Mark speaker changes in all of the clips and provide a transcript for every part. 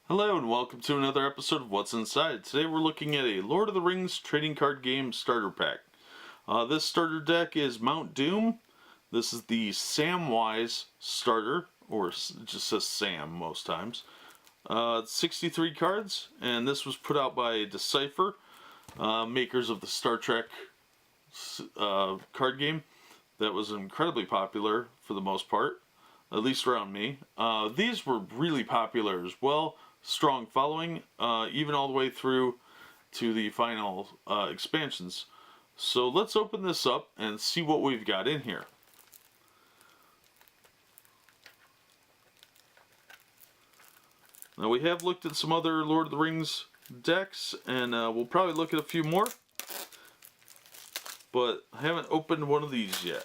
Speaker 1: Hello and welcome to another episode of What's Inside. Today we're looking at a Lord of the Rings trading card game starter pack. This starter deck is Mount Doom. This is the Samwise starter, or it just says Sam most times. It's 63 cards, and this was put out by Decipher, makers of the Star Trek card game that was incredibly popular for the most part, at least around me. These were really popular as well. Strong following, even all the way through to the final expansions. So let's open this up and see what we've got in here. Now we have looked at some other Lord of the Rings decks, and we'll probably look at a few more, but I haven't opened one of these yet.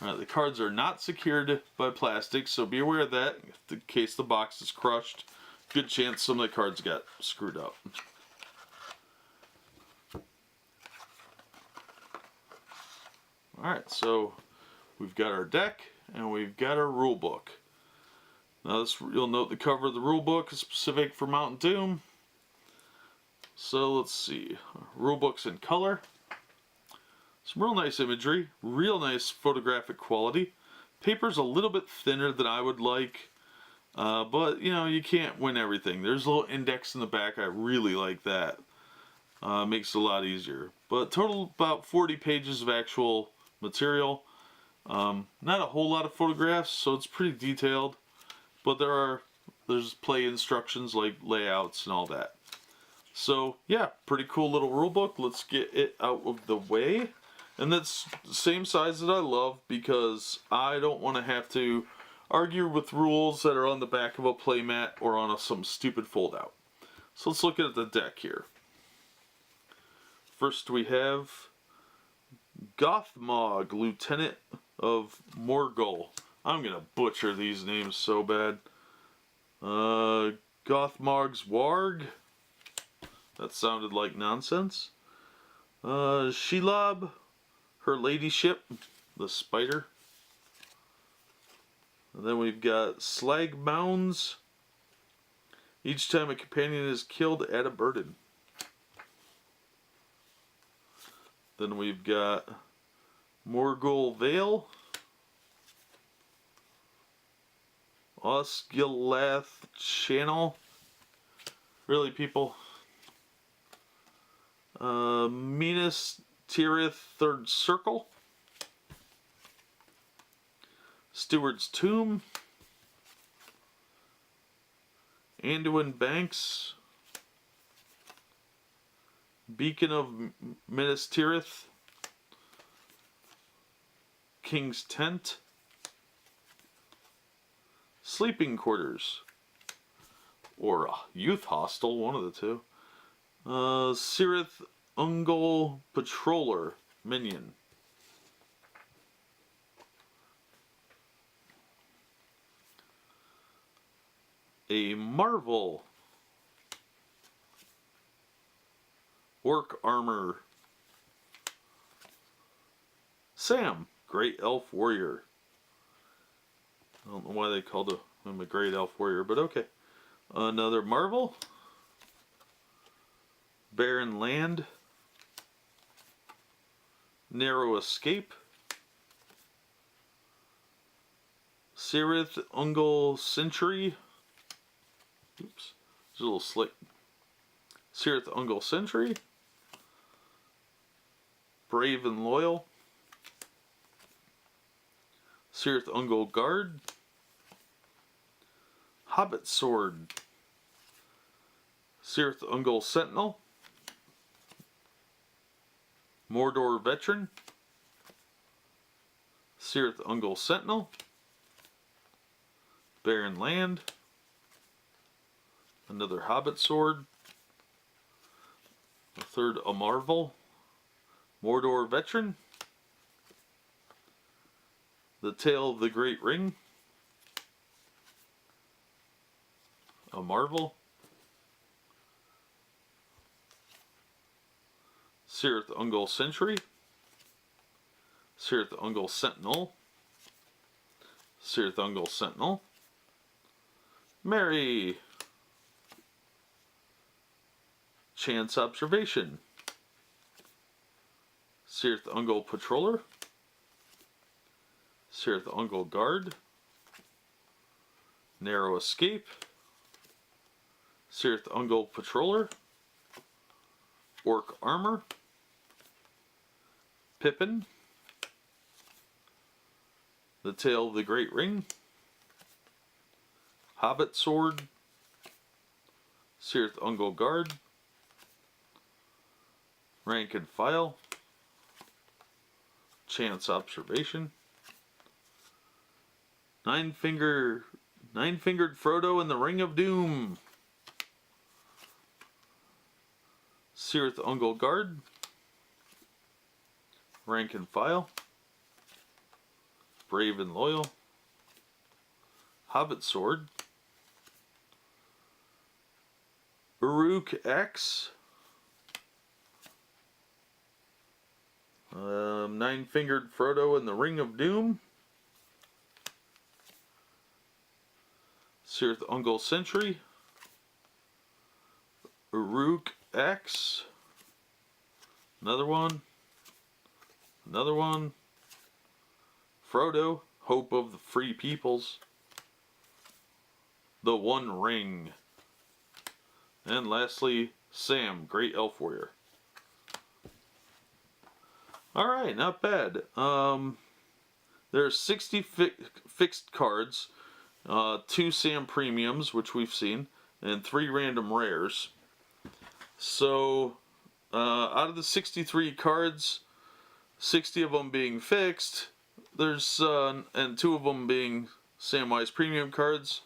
Speaker 1: Alright, the cards are not secured by plastic, so be aware of that in case the box is crushed. Good chance some of the cards got screwed up. Alright, so we've got our deck and we've got our rule book. Now this, you'll note the cover of the rule book is specific for Mount Doom. So let's see, rule book's in color. Some real nice imagery, real nice photographic quality. Paper's a little bit thinner than I would like, but you know, you can't win everything. There's a little index in the back, I really like that. Makes it a lot easier. But total about 40 pages of actual material. Not a whole lot of photographs, so it's pretty detailed, but there's play instructions like layouts and all that. So yeah, pretty cool little rule book. Let's get it out of the way. And that's the same size that I love because I don't want to have to argue with rules that are on the back of a playmat or on some stupid foldout. So let's look at the deck here. First we have Gothmog, Lieutenant of Morgul. I'm going to butcher these names so bad. Gothmog's Warg. That sounded like nonsense. Shelob, her ladyship, the spider. And then we've got Slagmounds. Each time a companion is killed, add a burden. Then we've got Morgul Vale. Osgiliath Channel. Really, people? Minas Tirith Third Circle. Steward's Tomb. Anduin Banks. Beacon of Minas Tirith. King's Tent. Sleeping Quarters. Or Youth Hostel, one of the two. Cirith Ungol Patroller Minion. A Marvel. Orc Armor. Sam, Great Elf Warrior. I don't know why they called him a Great Elf Warrior, but okay. Another Marvel. Barren Land. Narrow Escape. Cirith Ungol Sentry. Oops, it's a little slick. Cirith Ungol Sentry. Brave and Loyal. Cirith Ungol Guard. Hobbit Sword. Cirith Ungol Sentinel. Mordor Veteran. Cirith Ungol Sentinel. Barren Land. Another Hobbit Sword. A third a Marvel. Mordor Veteran. The Tale of the Great Ring. A Marvel. Cirith Ungol Sentry. Cirith Ungol Sentinel. Cirith Ungol Sentinel. Mary. Chance Observation. Cirith Ungol Patroller. Cirith Ungol Guard. Narrow Escape. Cirith Ungol Patroller. Orc Armor. Pippin. The Tail of the Great Ring. Hobbit Sword. Cirith Ungol Guard. Rank and File. Chance Observation. Nine-fingered Frodo in the Ring of Doom. Cirith Ungol Guard. Rank and File. Brave and Loyal. Hobbit Sword. Uruk X. Nine-fingered Frodo in the Ring of Doom. Cirith Ungol Sentry. Uruk X. Another one. Another one. Frodo, Hope of the Free Peoples. The One Ring. And lastly, Sam, Great Elf Warrior. Alright, not bad. There are 60 fixed cards, 2 Sam Premiums, which we've seen, and 3 random rares. So, out of the 63 cards, 60 of them being fixed, there's and 2 of them being Samwise Premium cards.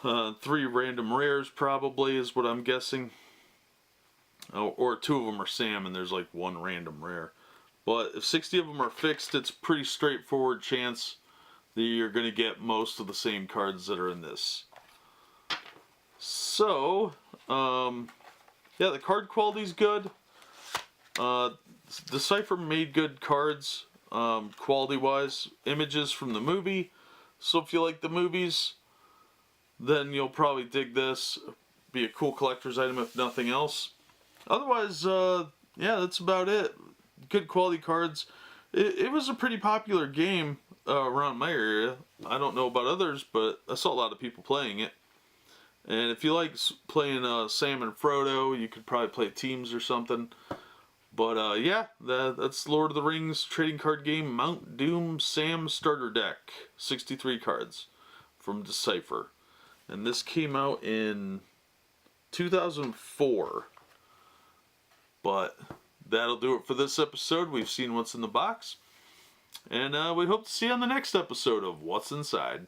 Speaker 1: 3 random rares probably is what I'm guessing. Or 2 of them are Sam and there's like 1 random rare. But if 60 of them are fixed, it's a pretty straightforward chance that you're going to get most of the same cards that are in this. So, yeah, the card quality's good. Decipher made good cards, quality-wise. Images from the movie. So if you like the movies, then you'll probably dig this. Be a cool collector's item if nothing else. Otherwise, yeah, that's about it. Good quality cards. It was a pretty popular game around my area. I don't know about others, but I saw a lot of people playing it. And if you like playing Sam and Frodo, you could probably play teams or something. But yeah, that's Lord of the Rings trading card game, Mount Doom Sam Starter Deck. 63 cards from Decipher. And this came out in 2004. But that'll do it for this episode. We've seen what's in the box. And we hope to see you on the next episode of What's Inside.